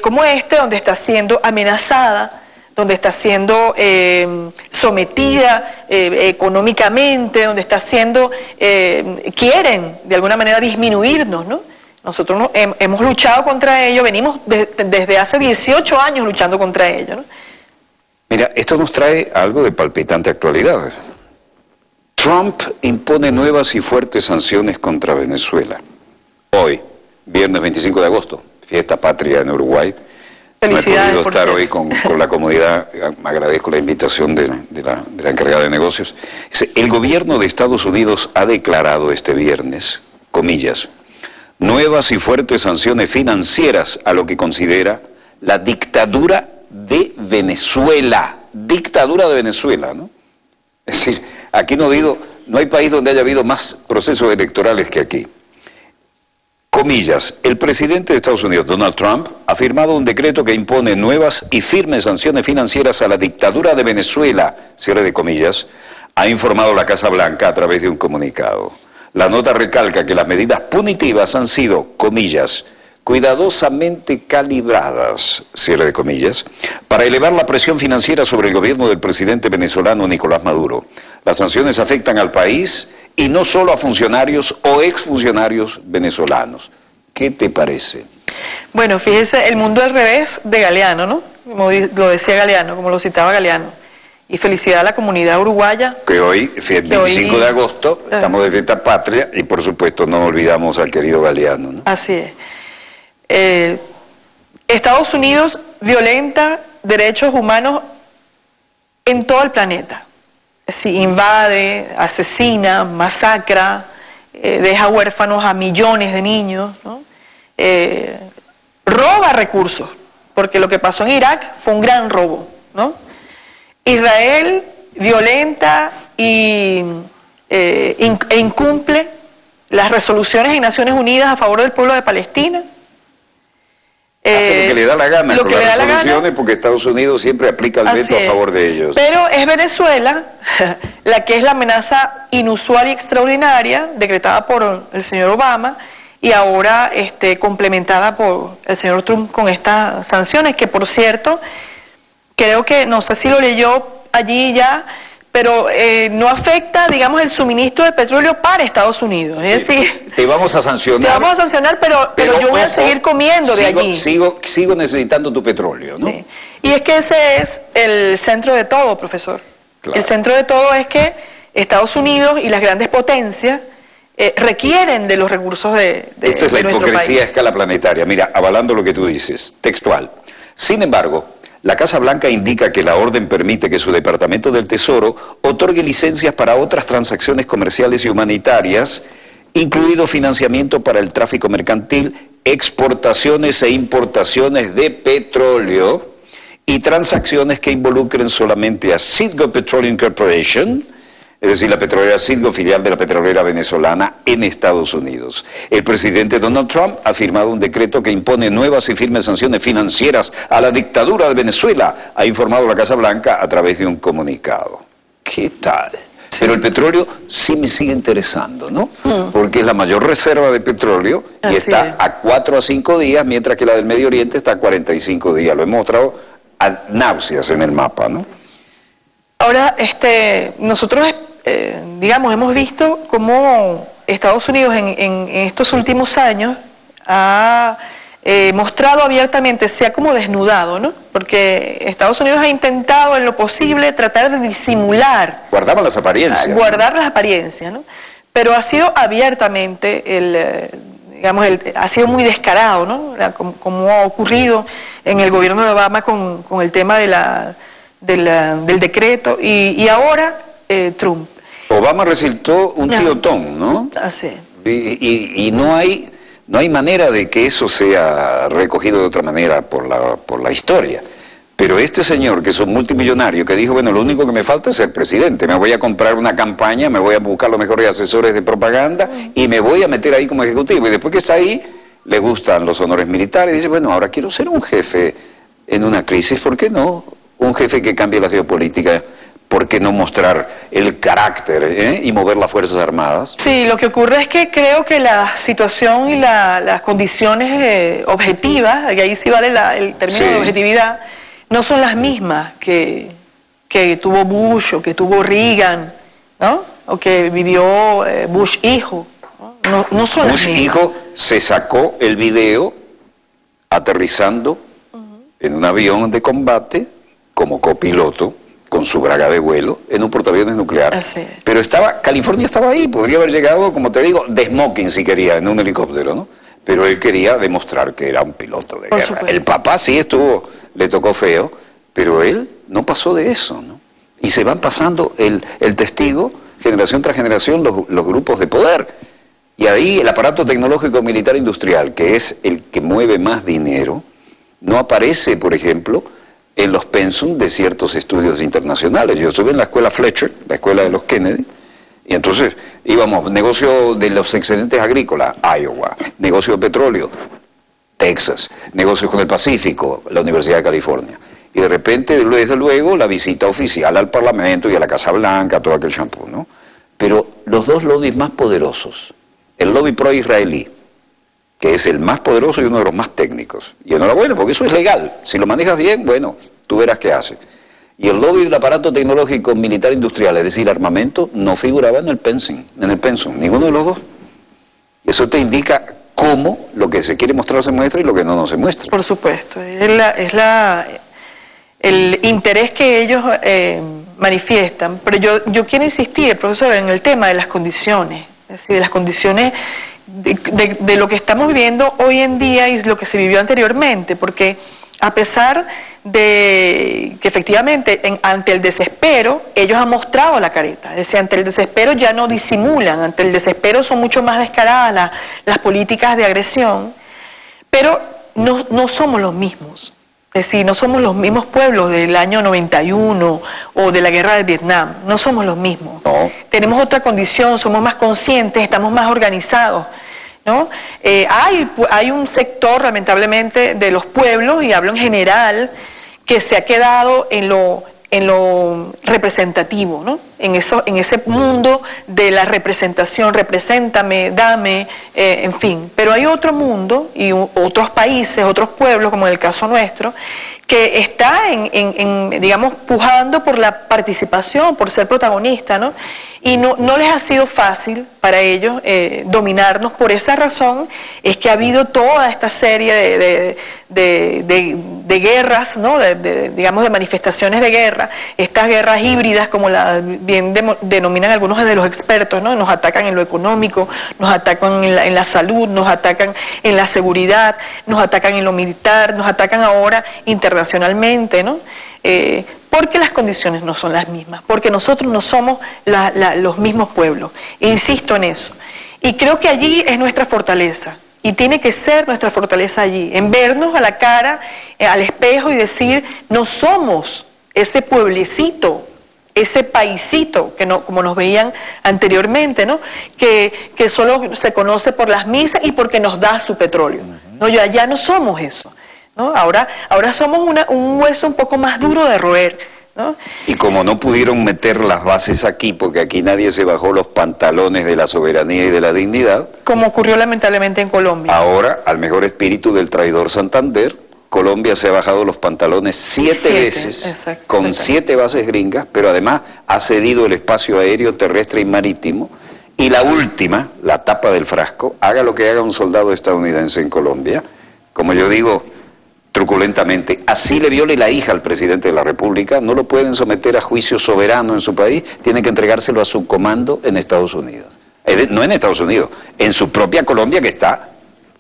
Speaker 2: como este, donde está siendo amenazada, donde está siendo sometida económicamente, donde está siendo, quieren de alguna manera disminuirnos, ¿no? Nosotros hemos luchado contra ello, venimos desde hace 18 años luchando contra ello, ¿no?
Speaker 1: Mira, esto nos trae algo de palpitante actualidad. Trump impone nuevas y fuertes sanciones contra Venezuela. Hoy, viernes 25 de agosto, fiesta patria en Uruguay. No he podido estar hoy con la comunidad, agradezco la invitación de la encargada de negocios. El gobierno de Estados Unidos ha declarado este viernes, comillas, nuevas y fuertes sanciones financieras a lo que considera la dictadura de Venezuela. Dictadura de Venezuela, ¿no? Es decir, aquí no hay país donde haya habido más procesos electorales que aquí. Comillas, el presidente de Estados Unidos, Donald Trump, ha firmado un decreto que impone nuevas y firmes sanciones financieras a la dictadura de Venezuela, cierre de comillas, ha informado la Casa Blanca a través de un comunicado. La nota recalca que las medidas punitivas han sido, comillas, cuidadosamente calibradas, cierre de comillas, para elevar la presión financiera sobre el gobierno del presidente venezolano Nicolás Maduro. Las sanciones afectan al país y no solo a funcionarios o exfuncionarios venezolanos. ¿Qué te parece?
Speaker 2: Bueno, fíjese, el mundo al revés de Galeano, ¿no? Como lo decía Galeano, como lo citaba Galeano. Y felicidad a la comunidad uruguaya.
Speaker 1: Que hoy, 25 de agosto, estamos de fiesta patria y por supuesto no olvidamos al querido Galeano, ¿no?
Speaker 2: Así es. Estados Unidos violenta derechos humanos en todo el planeta. Sí, invade, asesina, masacra, deja huérfanos a millones de niños, ¿no? Roba recursos, porque lo que pasó en Irak fue un gran robo, ¿no? Israel violenta e incumple las resoluciones de Naciones Unidas a favor del pueblo de Palestina.
Speaker 1: Hace lo que le da la gana con las resoluciones, porque Estados Unidos siempre aplica el veto a favor de ellos.
Speaker 2: Pero es Venezuela la que es la amenaza inusual y extraordinaria decretada por el señor Obama y ahora complementada por el señor Trump con estas sanciones, que por cierto, creo que, no sé si lo leyó allí ya, pero no afecta, digamos, el suministro de petróleo para Estados Unidos. Es decir,
Speaker 1: te vamos a sancionar.
Speaker 2: Te vamos a sancionar, pero yo voy a seguir comiendo de allí.
Speaker 1: Sigo necesitando tu petróleo, ¿no?
Speaker 2: Sí. Y es que ese es el centro de todo, profesor. Claro. El centro de todo es que Estados Unidos y las grandes potencias requieren de los recursos de
Speaker 1: Esto es la hipocresía a escala planetaria. Mira, avalando lo que tú dices, textual. Sin embargo, la Casa Blanca indica que la orden permite que su Departamento del Tesoro otorgue licencias para otras transacciones comerciales y humanitarias, incluido financiamiento para el tráfico mercantil, exportaciones e importaciones de petróleo y transacciones que involucren solamente a Citgo Petroleum Corporation, es decir, la petrolera Citgo, filial de la petrolera venezolana en Estados Unidos. El presidente Donald Trump ha firmado un decreto que impone nuevas y firmes sanciones financieras a la dictadura de Venezuela, ha informado la Casa Blanca a través de un comunicado. ¿Qué tal? Sí. Pero el petróleo sí me sigue interesando, ¿no? Porque es la mayor reserva de petróleo y está a 4 a 5 días, mientras que la del Medio Oriente está a 45 días. Lo hemos mostrado a náuseas en el mapa, ¿no?
Speaker 2: Ahora, nosotros, digamos, hemos visto cómo Estados Unidos en estos últimos años ha mostrado abiertamente, se ha como desnudado, ¿no? Porque Estados Unidos ha intentado en lo posible tratar de disimular.
Speaker 1: Guardar las apariencias.
Speaker 2: Guardar las apariencias, ¿no? Pero ha sido abiertamente, ha sido muy descarado, ¿no? Como ha ocurrido en el gobierno de Obama con el tema del decreto y ahora Trump.
Speaker 1: Obama resultó un tiotón, ¿no?
Speaker 2: Así.
Speaker 1: Y no hay manera de que eso sea recogido de otra manera por la historia. Pero este señor, que es un multimillonario, que dijo, bueno, lo único que me falta es ser presidente, me voy a comprar una campaña, me voy a buscar los mejores asesores de propaganda y me voy a meter ahí como ejecutivo. Y después que está ahí, le gustan los honores militares, y dice, bueno, ahora quiero ser un jefe en una crisis, ¿por qué no? Un jefe que cambie la geopolítica. ¿Por qué no mostrar el carácter y mover las Fuerzas Armadas?
Speaker 2: Sí, lo que ocurre es que creo que la situación y las condiciones objetivas, y ahí sí vale el término de objetividad, no son las mismas que tuvo Bush o que tuvo Reagan, ¿no? O que vivió Bush hijo. No son las mismas.
Speaker 1: Bush hijo se sacó el video aterrizando en un avión de combate como copiloto, con su braga de vuelo, en un portaaviones nuclear.
Speaker 2: Así es.
Speaker 1: Pero California estaba ahí, podría haber llegado, como te digo, de smoking si quería, en un helicóptero, ¿no? Pero él quería demostrar que era un piloto de guerra.
Speaker 2: Supuesto.
Speaker 1: El papá sí le tocó feo, pero él no pasó de eso, ¿no? Y se van pasando el testigo, generación tras generación, los grupos de poder. Y ahí el aparato tecnológico militar industrial, que es el que mueve más dinero, no aparece, por ejemplo, en los pensum de ciertos estudios internacionales. Yo estuve en la escuela Fletcher, la escuela de los Kennedy, y entonces íbamos, negocio de los excedentes agrícolas, Iowa, negocio de petróleo, Texas, negocios con el Pacífico, la Universidad de California. Y de repente, desde luego, la visita oficial al Parlamento y a la Casa Blanca, todo aquel champú, ¿no? Pero los dos lobbies más poderosos, el lobby pro-israelí, que es el más poderoso y uno de los más técnicos. Y enhorabuena, porque eso es legal. Si lo manejas bien, bueno, tú verás qué hace. Y el lobby del aparato tecnológico militar industrial, es decir, armamento, no figuraba en el pensum, ninguno de los dos. Eso te indica cómo lo que se quiere mostrar se muestra y lo que no se muestra.
Speaker 2: Por supuesto, el interés que ellos manifiestan. Pero yo quiero insistir, profesor, en el tema de las condiciones, es decir, de las condiciones de lo que estamos viviendo hoy en día y lo que se vivió anteriormente, porque a pesar de que efectivamente ante el desespero ellos han mostrado la careta, es decir, ante el desespero ya no disimulan, ante el desespero son mucho más descaradas las políticas de agresión, pero no somos los mismos. Es decir, no somos los mismos pueblos del año 91 o de la guerra de Vietnam, no somos los mismos.
Speaker 1: No.
Speaker 2: Tenemos otra condición, somos más conscientes, estamos más organizados, ¿no? Hay un sector, lamentablemente, de los pueblos, y hablo en general, que se ha quedado en lo representativo, ¿no? En ese mundo de la representación, represéntame, dame, en fin. Pero hay otro mundo y otros países, otros pueblos, como en el caso nuestro, que está digamos, pujando por la participación, por ser protagonista, ¿no? Y no les ha sido fácil para ellos dominarnos. Por esa razón es que ha habido toda esta serie de guerras, ¿no? Digamos, de manifestaciones de guerra, estas guerras híbridas, como bien denominan algunos de los expertos, ¿no? Nos atacan en lo económico, nos atacan en la salud, nos atacan en la seguridad, nos atacan en lo militar, nos atacan ahora internacionalmente, ¿no? Porque las condiciones no son las mismas, porque nosotros no somos los mismos pueblos. Insisto en eso. Y creo que allí es nuestra fortaleza. Y tiene que ser nuestra fortaleza allí, en vernos a la cara, al espejo y decir, no somos ese pueblecito, ese paisito, que no, como nos veían anteriormente, ¿no? Que solo se conoce por las misas y porque nos da su petróleo. No, ya no somos eso, ¿no? Ahora somos un hueso un poco más duro de roer, ¿no?
Speaker 1: Y como no pudieron meter las bases aquí, porque aquí nadie se bajó los pantalones de la soberanía y de la dignidad,
Speaker 2: como ocurrió lamentablemente en Colombia.
Speaker 1: Ahora, al mejor espíritu del traidor Santander, Colombia se ha bajado los pantalones siete veces, con 7 bases gringas, pero además ha cedido el espacio aéreo, terrestre y marítimo. Y la última, la tapa del frasco, haga lo que haga un soldado estadounidense en Colombia, como yo digo truculentamente, así le viole la hija al presidente de la República, no lo pueden someter a juicio soberano en su país, tienen que entregárselo a su comando en Estados Unidos. No en Estados Unidos, en su propia Colombia, que está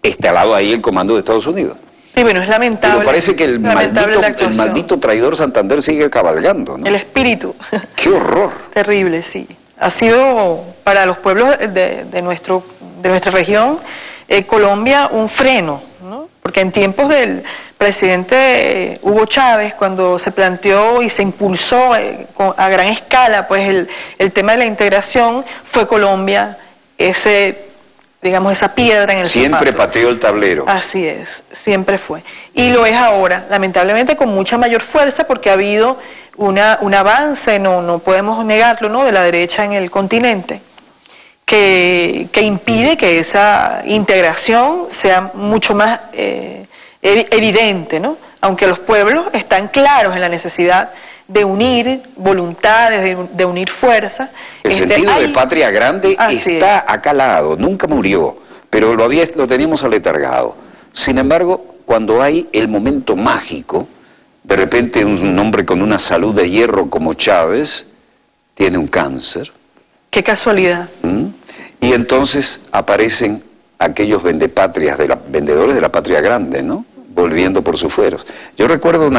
Speaker 1: instalado ahí el comando de Estados Unidos.
Speaker 2: Sí, bueno, es lamentable.
Speaker 1: Pero parece que el maldito traidor Santander sigue cabalgando, ¿no?
Speaker 2: El espíritu.
Speaker 1: ¡Qué horror!
Speaker 2: Terrible, sí. Ha sido para los pueblos de nuestra región, Colombia, un freno, ¿no? Porque en tiempos del presidente Hugo Chávez, cuando se planteó y se impulsó a gran escala pues el tema de la integración, fue Colombia digamos, esa piedra en el
Speaker 1: Siempre
Speaker 2: zapato.
Speaker 1: pateó el tablero.
Speaker 2: Así es, siempre fue. Y lo es ahora, lamentablemente con mucha mayor fuerza, porque ha habido un avance, no podemos negarlo, ¿no?, de la derecha en el continente, que impide que esa integración sea mucho más evidente, ¿no? Aunque los pueblos están claros en la necesidad de unir voluntades, de unir fuerzas.
Speaker 1: El sentido de patria grande está acá al lado, nunca murió, pero lo teníamos aletargado. Sin embargo, cuando hay el momento mágico, de repente un hombre con una salud de hierro como Chávez tiene un cáncer.
Speaker 2: Qué casualidad.
Speaker 1: Y entonces aparecen aquellos vendedores de la patria grande, ¿no?, volviendo por sus fueros. Yo recuerdo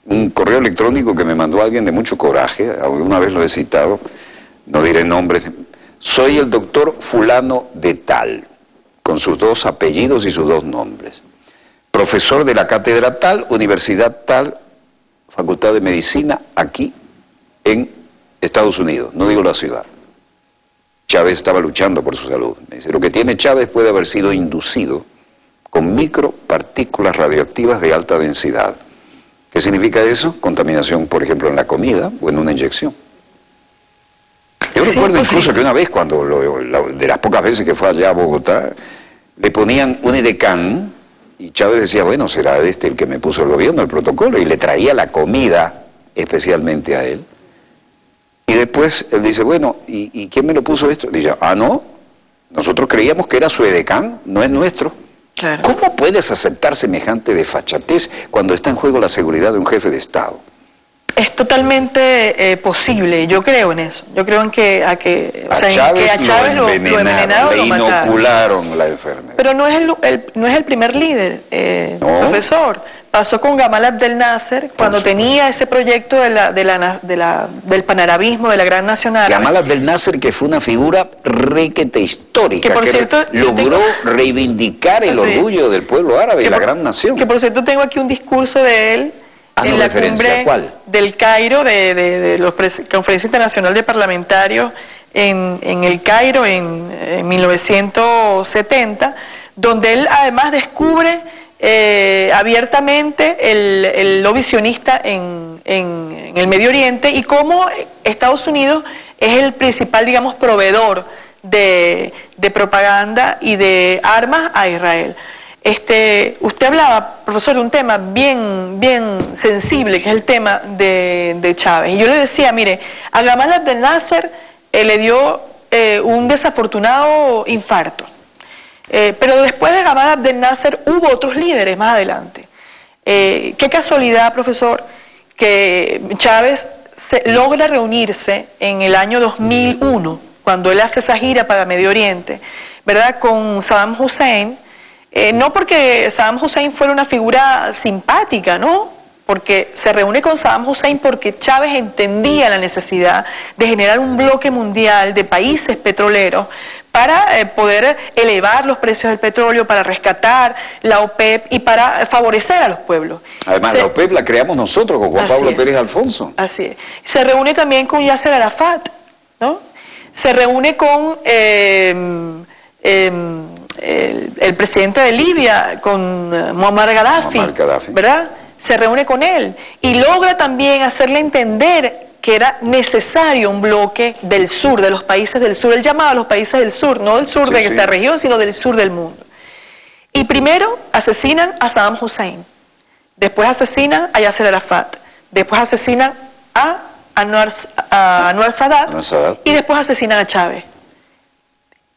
Speaker 1: un correo electrónico que me mandó alguien de mucho coraje, alguna vez lo he citado, no diré nombres. Soy el doctor fulano de tal, con sus 2 apellidos y sus 2 nombres. Profesor de la cátedra tal, universidad tal, facultad de medicina, aquí en Estados Unidos, no digo la ciudad. Chávez estaba luchando por su salud. Me dice, lo que tiene Chávez puede haber sido inducido con micropartículas radioactivas de alta densidad. ¿Qué significa eso? Contaminación, por ejemplo, en la comida o en una inyección. Yo recuerdo incluso que una vez, de las pocas veces que fue allá a Bogotá, le ponían un edecán y Chávez decía, bueno, será este el que me puso el gobierno, el protocolo, y le traía la comida especialmente a él. Y después él dice, bueno, ¿y quién me lo puso esto? Dice, no, nosotros creíamos que era su edecán, no es nuestro.
Speaker 2: Claro.
Speaker 1: ¿Cómo puedes aceptar semejante desfachatez cuando está en juego la seguridad de un jefe de Estado?
Speaker 2: Es totalmente posible, yo creo en eso. Yo creo en que a Chávez lo envenenaron,
Speaker 1: le inocularon la enfermedad.
Speaker 2: Pero no es el primer líder,
Speaker 1: no,
Speaker 2: profesor. Pasó con Gamal Abdel Nasser cuando tenía ese proyecto del panarabismo, de la Gran Nacional.
Speaker 1: Gamal Abdel Nasser, que fue una figura requete histórica,
Speaker 2: que por cierto,
Speaker 1: logró reivindicar el orgullo del pueblo árabe y la gran nación.
Speaker 2: Que por cierto tengo aquí un discurso de él en la cumbre del Cairo, de la Conferencia Internacional de Parlamentarios en el Cairo en 1970, donde él además descubre abiertamente el lobby sionista en el Medio Oriente y cómo Estados Unidos es el principal, digamos, proveedor de propaganda y de armas a Israel. Usted hablaba, profesor, de un tema bien sensible, que es el tema de Chávez. Y yo le decía, mire, a Gamal Abdel Nasser le dio un desafortunado infarto. Pero después de Gamal Abdel Nasser hubo otros líderes más adelante. Qué casualidad, profesor, que Chávez logra reunirse en el año 2001, cuando él hace esa gira para Medio Oriente, ¿verdad?, con Saddam Hussein. No porque Saddam Hussein fuera una figura simpática, ¿no? Porque se reúne con Saddam Hussein porque Chávez entendía la necesidad de generar un bloque mundial de países petroleros para poder elevar los precios del petróleo, para rescatar la OPEP y para favorecer a los pueblos.
Speaker 1: Además, la OPEP la creamos nosotros con Juan Pablo Pérez Alfonso.
Speaker 2: Así es. Se reúne también con Yasser Arafat, ¿no? Se reúne con el presidente de Libia, con Muammar Gaddafi, ¿verdad? Se reúne con él y logra también hacerle entender que era necesario un bloque del sur, de los países del sur. Él llamaba a los países del sur, no del sur de esta región, sino del sur del mundo. Y primero asesinan a Saddam Hussein, después asesinan a Yasser Arafat, después asesinan a Anwar Sadat y después asesinan a Chávez.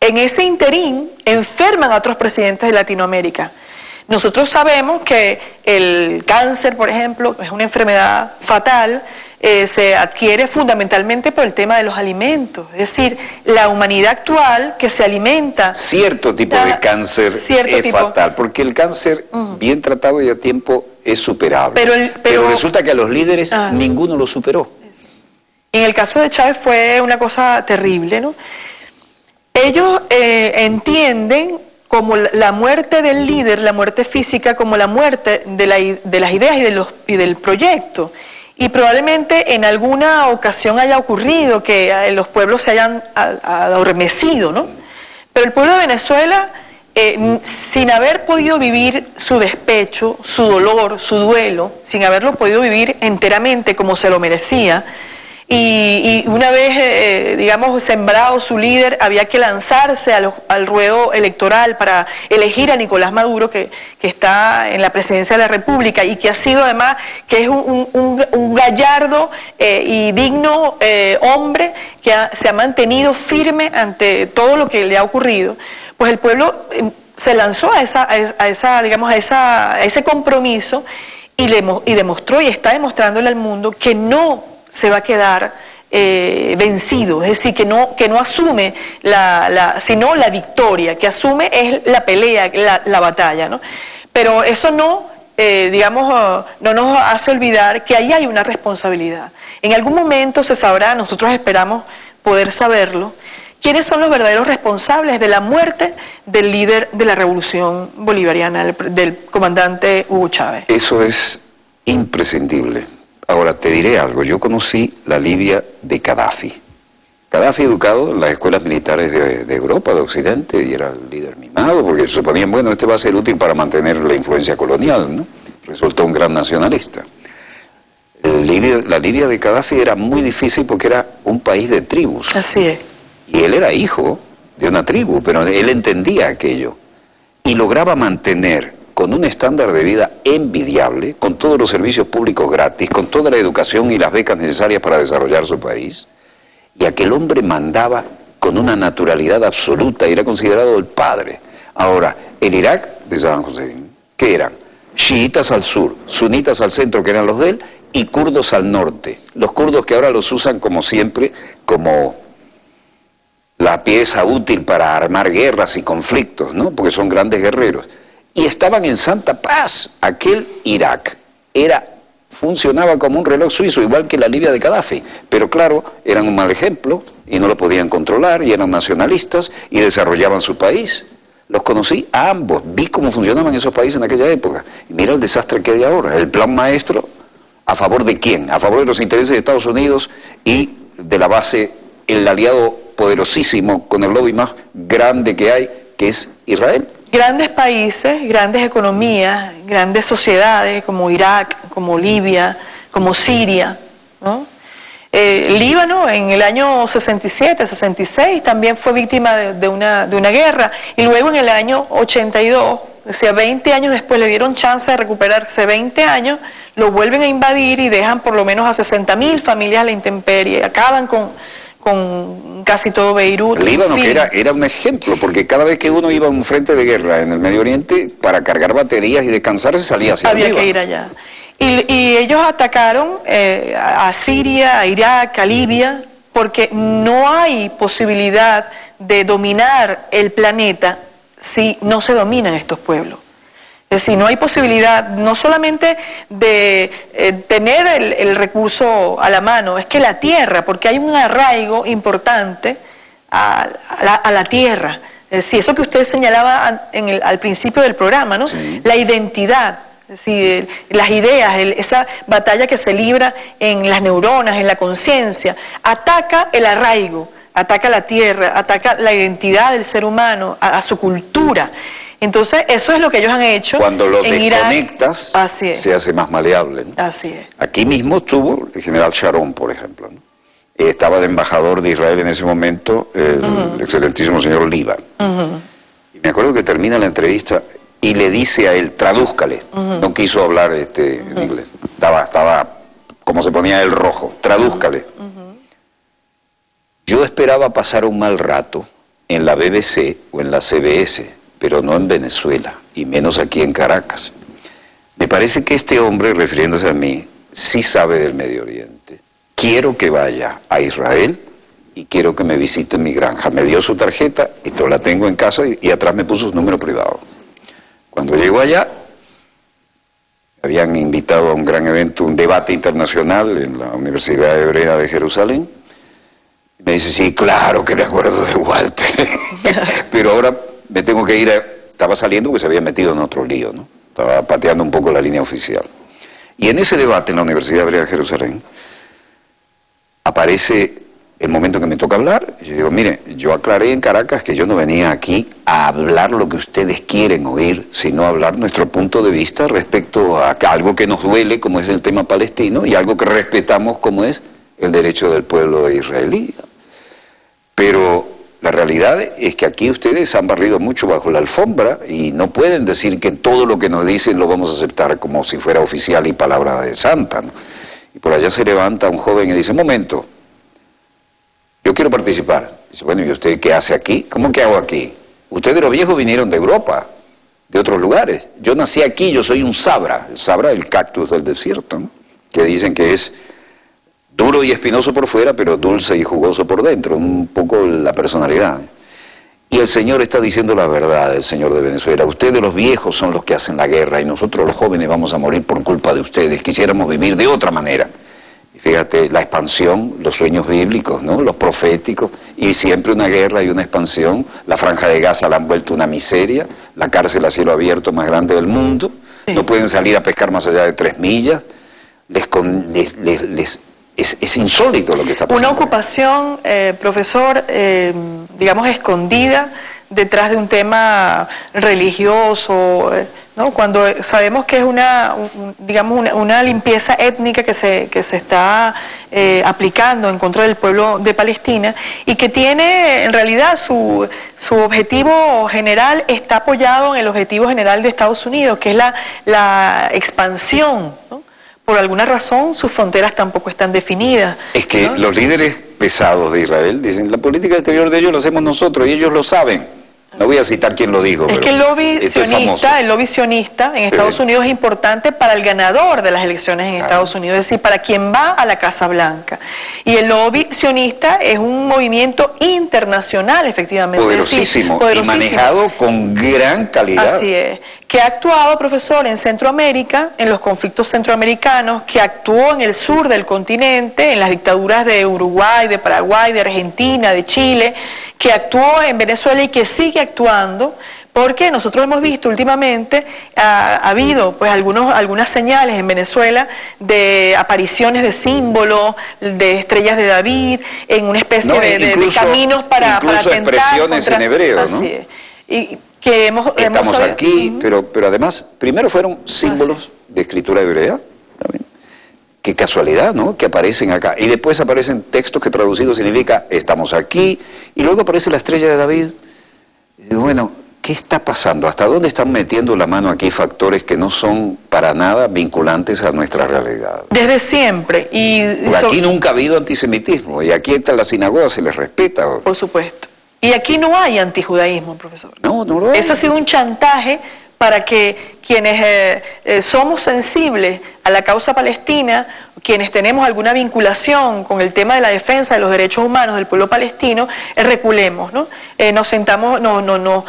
Speaker 2: En ese interín enferman a otros presidentes de Latinoamérica. Nosotros sabemos que el cáncer, por ejemplo, es una enfermedad fatal, se adquiere fundamentalmente por el tema de los alimentos. Es decir, la humanidad actual que se alimenta...
Speaker 1: Cierto tipo de cáncer es fatal, porque el cáncer bien tratado y a tiempo es superable. Pero resulta que a los líderes ninguno lo superó.
Speaker 2: En el caso de Chávez fue una cosa terrible, ¿no? Ellos entienden como la muerte del líder, la muerte física, como la muerte de las ideas y del proyecto. Y probablemente en alguna ocasión haya ocurrido que los pueblos se hayan adormecido, ¿no? Pero el pueblo de Venezuela, sin haber podido vivir su despecho, su dolor, su duelo, sin haberlo podido vivir enteramente como se lo merecía, y una vez, digamos, sembrado su líder, había que lanzarse al ruedo electoral para elegir a Nicolás Maduro, que está en la presidencia de la República y que ha sido además, que es un gallardo y digno hombre que se ha mantenido firme ante todo lo que le ha ocurrido. Pues el pueblo se lanzó a ese compromiso y demostró y está demostrándole al mundo que no se va a quedar vencido, es decir, que no asume sino la victoria, que asume es la pelea, la batalla, ¿no? Pero eso no nos hace olvidar que ahí hay una responsabilidad. En algún momento se sabrá, nosotros esperamos poder saberlo, quiénes son los verdaderos responsables de la muerte del líder de la revolución bolivariana, del comandante Hugo Chávez.
Speaker 1: Eso es imprescindible. Ahora, te diré algo, yo conocí la Libia de Gaddafi. Gaddafi educado en las escuelas militares de Europa, de Occidente, y era el líder mimado, porque suponían, bueno, este va a ser útil para mantener la influencia colonial, ¿no? Resultó un gran nacionalista. La Libia de Gaddafi era muy difícil porque era un país de tribus.
Speaker 2: Así es.
Speaker 1: Y él era hijo de una tribu, pero él entendía aquello. Y lograba mantener con un estándar de vida envidiable, con todos los servicios públicos gratis, con toda la educación y las becas necesarias para desarrollar su país, y aquel hombre mandaba con una naturalidad absoluta y era considerado el padre. Ahora, el Irak de Saddam Hussein, ¿qué eran? Chiitas al sur, sunitas al centro, que eran los de él, y kurdos al norte. Los kurdos que ahora los usan como siempre, como la pieza útil para armar guerras y conflictos, ¿no? Porque son grandes guerreros. Y estaban en santa paz. Aquel Irak funcionaba como un reloj suizo, igual que la Libia de Gaddafi. Pero claro, eran un mal ejemplo y no lo podían controlar y eran nacionalistas y desarrollaban su país. Los conocí a ambos, vi cómo funcionaban esos países en aquella época. Y mira el desastre que hay ahora. El plan maestro, ¿a favor de quién? A favor de los intereses de Estados Unidos y de la base, el aliado poderosísimo con el lobby más grande que hay, que es Israel.
Speaker 2: Grandes países, grandes economías, grandes sociedades como Irak, como Libia, como Siria, ¿no? Líbano en el año 67, 66 también fue víctima de una guerra, y luego en el año 82, o sea, 20 años después, le dieron chance de recuperarse. 20 años, lo vuelven a invadir y dejan por lo menos a 60.000 familias a la intemperie, acaban con casi todo Beirut.
Speaker 1: Líbano, que era un ejemplo, porque cada vez que uno iba a un frente de guerra en el Medio Oriente, para cargar baterías y descansarse salía hacia
Speaker 2: Había que ir allá. Y ellos atacaron a Siria, a Irak, a Libia, porque no hay posibilidad de dominar el planeta si no se dominan estos pueblos. Es decir, no hay posibilidad no solamente de tener el recurso a la mano, es que la tierra, porque hay un arraigo importante a la tierra. Es decir, eso que usted señalaba al principio del programa, ¿no? Sí. La identidad, es decir, las ideas, esa batalla que se libra en las neuronas, en la conciencia, ataca el arraigo, ataca la tierra, ataca la identidad del ser humano, a su cultura. Entonces, eso es lo que ellos han hecho.
Speaker 1: Cuando lo desconectas, se hace más maleable, ¿no?
Speaker 2: Así es.
Speaker 1: Aquí mismo estuvo el general Sharon, por ejemplo, ¿no? Estaba de embajador de Israel en ese momento, el excelentísimo señor Liban. Y me acuerdo que termina la entrevista y le dice a él, tradúzcale. No quiso hablar en inglés. Estaba como se ponía el rojo. Tradúzcale. Yo esperaba pasar un mal rato en la BBC o en la CBS, pero no en Venezuela, y menos aquí en Caracas. Me parece que este hombre, refiriéndose a mí, sí sabe del Medio Oriente. Quiero que vaya a Israel y quiero que me visite en mi granja. Me dio su tarjeta, y yo la tengo en casa, y atrás me puso su número privado. Cuando llego allá, habían invitado a un gran evento, un debate internacional en la Universidad Hebrea de Jerusalén. Me dice, sí, claro que me acuerdo de Walter, pero ahora me tengo que ir estaba saliendo porque se había metido en otro lío, ¿no? Estaba pateando un poco la línea oficial. Y en ese debate en la Universidad Hebrea de Jerusalén aparece el momento que me toca hablar. Yo digo, mire, yo aclaré en Caracas que yo no venía aquí a hablar lo que ustedes quieren oír, sino a hablar nuestro punto de vista respecto a algo que nos duele, como es el tema palestino, y algo que respetamos, como es el derecho del pueblo israelí. Pero la realidad es que aquí ustedes han barrido mucho bajo la alfombra y no pueden decir que todo lo que nos dicen lo vamos a aceptar como si fuera oficial y palabra de santa, ¿no? Y por allá se levanta un joven y dice, momento, yo quiero participar. Dice, bueno, ¿y usted qué hace aquí? ¿Cómo que hago aquí? Ustedes los viejos vinieron de Europa, de otros lugares. Yo nací aquí, yo soy un sabra. El sabra, el cactus del desierto, ¿no? Que dicen que es duro y espinoso por fuera, pero dulce y jugoso por dentro. Un poco la personalidad. Y el Señor está diciendo la verdad, el Señor de Venezuela. Ustedes los viejos son los que hacen la guerra y nosotros los jóvenes vamos a morir por culpa de ustedes. Quisiéramos vivir de otra manera. Fíjate, la expansión, los sueños bíblicos, ¿no? Los proféticos, y siempre una guerra y una expansión. La Franja de Gaza la han vuelto una miseria, la cárcel a cielo abierto más grande del mundo, sí. No pueden salir a pescar más allá de 3 millas, es insólito lo que está pasando.
Speaker 2: Una ocupación, profesor, digamos escondida detrás de un tema religioso, ¿no? Cuando sabemos que es una limpieza étnica que se está aplicando en contra del pueblo de Palestina y que tiene en realidad su objetivo general está apoyado en el objetivo general de Estados Unidos, que es la expansión, ¿no? Por alguna razón sus fronteras tampoco están definidas.
Speaker 1: Es que, ¿no? Los líderes pesados de Israel dicen, la política exterior de ellos lo hacemos nosotros y ellos lo saben. No voy a citar quién lo dijo.
Speaker 2: Es que el lobby sionista en Estados Unidos es importante para el ganador de las elecciones en Estados Unidos, es decir, para quien va a la Casa Blanca. Y el lobby sionista es un movimiento internacional, efectivamente.
Speaker 1: Poderosísimo, y manejado con gran calidad.
Speaker 2: Así es. Que ha actuado, profesor, en Centroamérica, en los conflictos centroamericanos, que actuó en el sur del continente, en las dictaduras de Uruguay, de Paraguay, de Argentina, de Chile, que actuó en Venezuela y que sigue actuando, porque nosotros hemos visto últimamente, ha habido pues algunas señales en Venezuela de apariciones de símbolos, de estrellas de David, en una especie de caminos para atentar
Speaker 1: expresiones en hebreo, ¿no?
Speaker 2: Así es. Y que
Speaker 1: estamos aquí, pero además, primero fueron símbolos de escritura hebrea. Qué casualidad, ¿no? Que aparecen acá. Y después aparecen textos que traducido significa estamos aquí. Y luego aparece la estrella de David. Y bueno, ¿qué está pasando? ¿Hasta dónde están metiendo la mano aquí factores que no son para nada vinculantes a nuestra realidad?
Speaker 2: Desde siempre.
Speaker 1: Aquí nunca ha habido antisemitismo. Y aquí en la sinagoga se les respeta.
Speaker 2: Por supuesto. Y aquí no hay antijudaísmo, profesor.
Speaker 1: No lo hay.
Speaker 2: Eso ha sido un chantaje para que quienes somos sensibles a la causa palestina, quienes tenemos alguna vinculación con el tema de la defensa de los derechos humanos del pueblo palestino, reculemos, ¿no? Nos sentamos, nos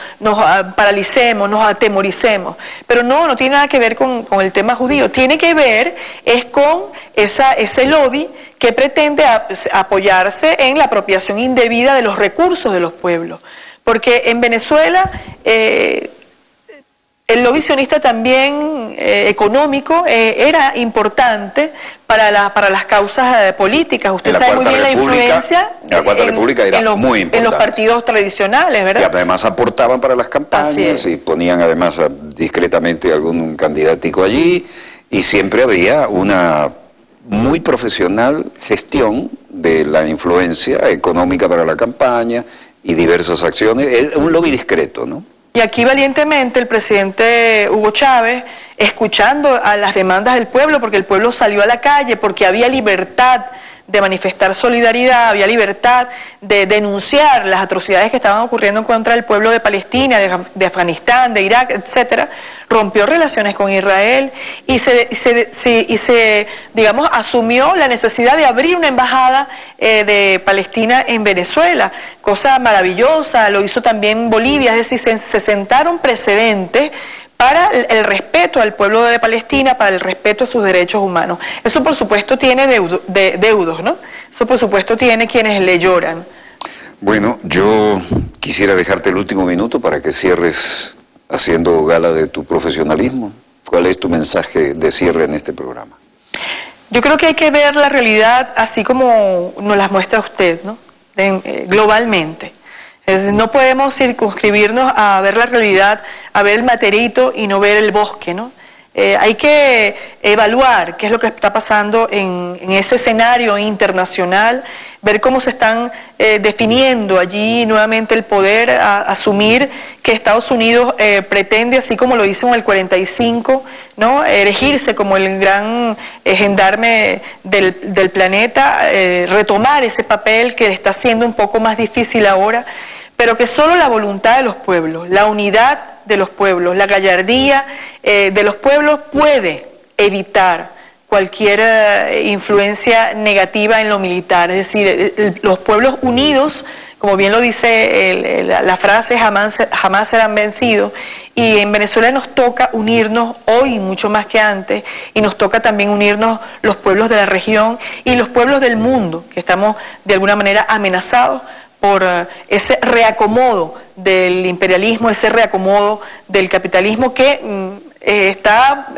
Speaker 2: paralicemos, nos atemoricemos. Pero no tiene nada que ver con el tema judío, tiene que ver es con ese lobby que pretende apoyarse en la apropiación indebida de los recursos de los pueblos. Porque en Venezuela el lobby sionista también económico era importante para las causas políticas. Usted sabe muy bien la influencia
Speaker 1: la Cuarta República era muy importante.
Speaker 2: En los partidos tradicionales, ¿verdad?
Speaker 1: Y además aportaban para las campañas y ponían además discretamente algún candidatico allí y siempre había una muy profesional gestión de la influencia económica para la campaña y diversas acciones. Un lobby discreto, ¿no?
Speaker 2: Y aquí valientemente el presidente Hugo Chávez, escuchando a las demandas del pueblo, porque el pueblo salió a la calle, porque había libertad de manifestar solidaridad, había libertad de denunciar las atrocidades que estaban ocurriendo contra el pueblo de Palestina, de Afganistán, de Irak, etcétera, rompió relaciones con Israel y se digamos, asumió la necesidad de abrir una embajada de Palestina en Venezuela, cosa maravillosa, lo hizo también Bolivia, es decir, se sentaron precedentes para el respeto al pueblo de Palestina, para el respeto a sus derechos humanos. Eso por supuesto tiene deudos, ¿no? Eso por supuesto tiene quienes le lloran.
Speaker 1: Bueno, yo quisiera dejarte el último minuto para que cierres haciendo gala de tu profesionalismo. ¿Cuál es tu mensaje de cierre en este programa?
Speaker 2: Yo creo que hay que ver la realidad así como nos las muestra usted, ¿no? Globalmente. No podemos circunscribirnos a ver la realidad, a ver el materito y no ver el bosque, ¿no? Hay que evaluar qué es lo que está pasando en ese escenario internacional, ver cómo se están definiendo allí nuevamente el poder, asumir que Estados Unidos pretende, así como lo hizo en el 45, ¿no?, erigirse como el gran gendarme del planeta, retomar ese papel que le está haciendo un poco más difícil ahora, pero que solo la voluntad de los pueblos, la unidad de los pueblos, la gallardía de los pueblos puede evitar cualquier influencia negativa en lo militar. Es decir, los pueblos unidos, como bien lo dice la frase, jamás serán vencidos. Y en Venezuela nos toca unirnos hoy mucho más que antes, y nos toca también unirnos los pueblos de la región y los pueblos del mundo, que estamos de alguna manera amenazados por ese reacomodo del imperialismo, ese reacomodo del capitalismo que está,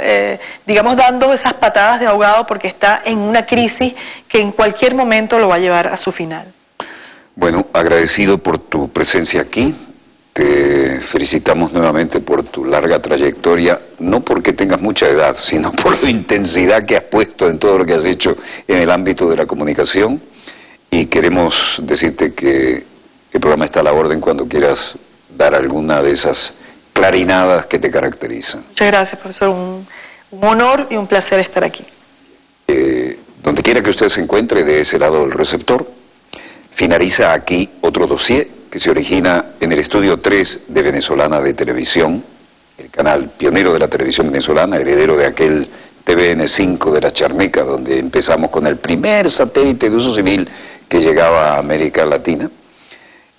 Speaker 2: digamos, dando esas patadas de ahogado porque está en una crisis que en cualquier momento lo va a llevar a su final.
Speaker 1: Bueno, agradecido por tu presencia aquí, te felicitamos nuevamente por tu larga trayectoria, no porque tengas mucha edad, sino por la intensidad que has puesto en todo lo que has hecho en el ámbito de la comunicación. Y queremos decirte que el programa está a la orden cuando quieras dar alguna de esas clarinadas que te caracterizan.
Speaker 2: Muchas gracias, profesor. Un honor y un placer estar aquí.
Speaker 1: Donde quiera que usted se encuentre de ese lado del receptor, finaliza aquí otro dossier que se origina en el estudio 3 de Venezolana de Televisión, el canal pionero de la televisión venezolana, heredero de aquel TVN5 de la Charneca, donde empezamos con el primer satélite de uso civil que llegaba a América Latina,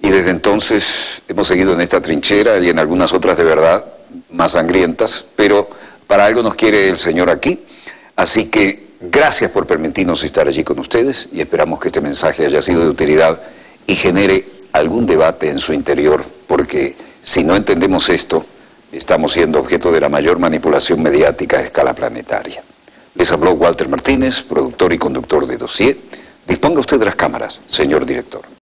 Speaker 1: y desde entonces hemos seguido en esta trinchera y en algunas otras de verdad más sangrientas, pero para algo nos quiere el Señor aquí, así que gracias por permitirnos estar allí con ustedes y esperamos que este mensaje haya sido de utilidad y genere algún debate en su interior, porque si no entendemos esto, estamos siendo objeto de la mayor manipulación mediática a escala planetaria. Les habló Walter Martínez, productor y conductor de Dossier. Disponga usted de las cámaras, señor director.